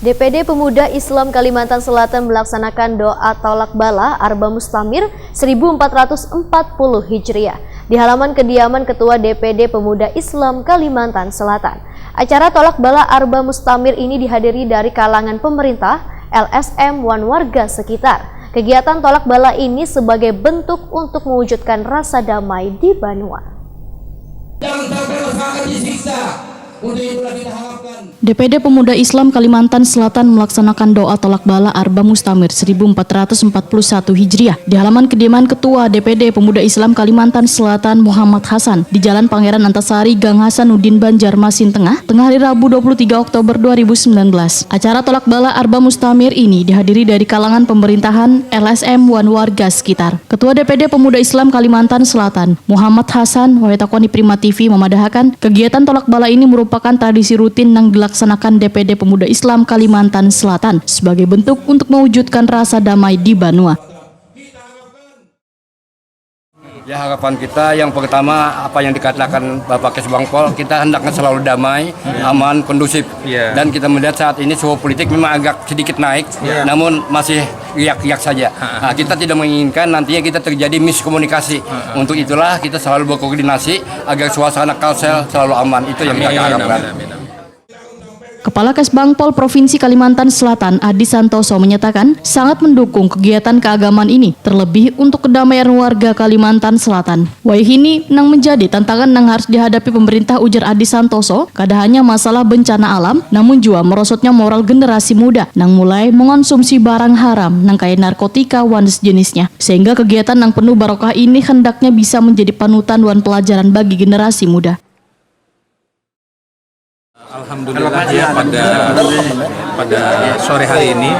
DPD Pemuda Islam Kalimantan Selatan melaksanakan doa tolak bala Arba Mustamir 1440 Hijriah di halaman kediaman Ketua DPD Pemuda Islam Kalimantan Selatan. Acara tolak bala Arba Mustamir ini dihadiri dari kalangan pemerintah, LSM, dan warga sekitar. Kegiatan tolak bala ini sebagai bentuk untuk mewujudkan rasa damai di Banua. Jangan sampai masyarakat disiksa. DPD Pemuda Islam Kalimantan Selatan melaksanakan doa tolak bala Arba Mustamir 1441 Hijriah di halaman kediaman Ketua DPD Pemuda Islam Kalimantan Selatan Muhammad Hasan di Jalan Pangeran Antasari, Gang Hasanuddin, Banjarmasin Tengah hari Rabu 23 Oktober 2019. Acara tolak bala Arba Mustamir ini dihadiri dari kalangan pemerintahan, LSM, dan warga sekitar. Ketua DPD Pemuda Islam Kalimantan Selatan Muhammad Hasan Wawetakoni Prima TV memadahakan kegiatan tolak bala ini merupakan tradisi rutin yang dilaksanakan DPD Pemuda Islam Kalimantan Selatan sebagai bentuk untuk mewujudkan rasa damai di Banua. Ya, harapan kita yang pertama apa yang dikatakan Bapak Kesbangpol, kita hendaknya selalu damai, aman, kondusif. Dan kita melihat saat ini suhu politik memang agak sedikit naik, namun masih riak-riak saja. Nah, kita tidak menginginkan nantinya kita terjadi miskomunikasi. Untuk itulah kita selalu berkoordinasi agar suasana Kalsel selalu aman. Itu yang kita harapkan. Kepala Kesbangpol Provinsi Kalimantan Selatan Adi Santoso menyatakan sangat mendukung kegiatan keagamaan ini, terlebih untuk kedamaian warga Kalimantan Selatan. Ini yang menjadi tantangan yang harus dihadapi pemerintah, ujar Adi Santoso, kada hanya masalah bencana alam, namun juga merosotnya moral generasi muda yang mulai mengonsumsi barang haram yang kayak narkotika dan sejenisnya. Sehingga kegiatan yang penuh barokah ini hendaknya bisa menjadi panutan dan pelajaran bagi generasi muda. Alhamdulillah ya, pada sore hari ini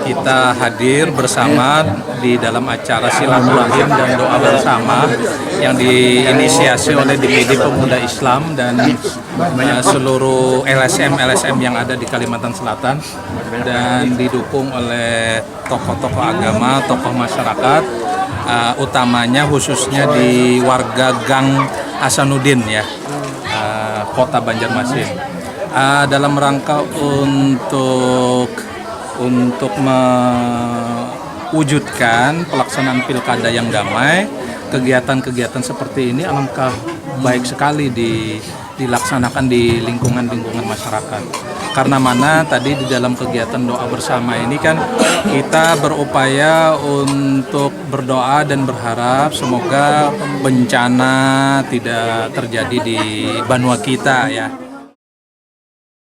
kita hadir bersama di dalam acara silaturahim dan doa bersama yang diinisiasi oleh DPD Pemuda Islam dan seluruh LSM yang ada di Kalimantan Selatan dan didukung oleh tokoh-tokoh agama, tokoh masyarakat, utamanya khususnya di warga Gang Hasanuddin ya, Kota Banjarmasin. Dalam rangka untuk mewujudkan pelaksanaan pilkada yang damai, kegiatan-kegiatan seperti ini alangkah baik sekali dilaksanakan di lingkungan masyarakat. Karena mana tadi di dalam kegiatan doa bersama ini kan kita berupaya untuk berdoa dan berharap semoga bencana tidak terjadi di Banua kita ya.